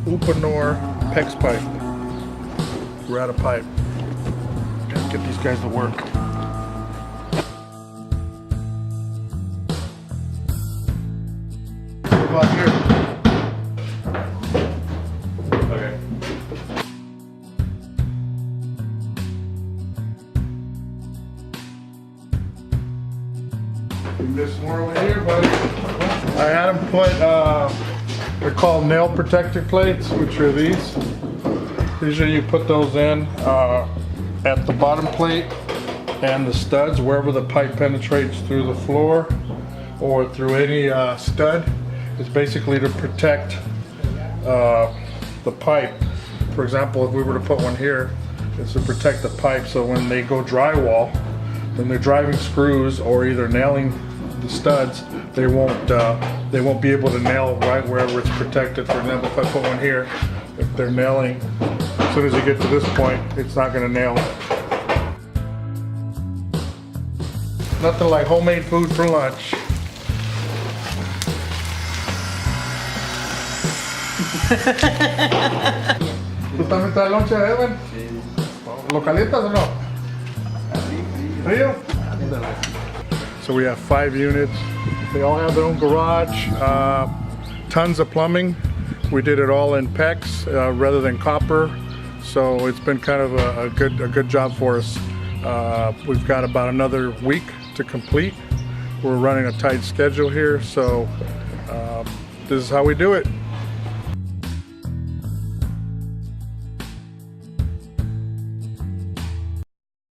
Upanor PEX pipe. We're out of pipe. Gotta get these guys to work. What about here? Okay. This more over here, buddy. I had them put, they're called nail protector plates, which are these. Usually you put those in at the bottom plate and the studs, wherever the pipe penetrates through the floor or through any stud. It's basically to protect the pipe. For example, if we were to put one here, it's to protect the pipe so when they go drywall, when they're driving screws or either nailing the studs, they won't be able to nail right wherever it's protected. For example, if I put one here, if they're nailing, as soon as you get to this point, it's not going to nail. Nothing like homemade food for lunch. ¿Tú también estás lonche, Evan? ¿Lo calientas o no? Frío? So we have 5 units. They all have their own garage, tons of plumbing. We did it all in PEX rather than copper, so it's been kind of a good job for us. We've got about another week to complete. We're running a tight schedule here, so this is how we do it.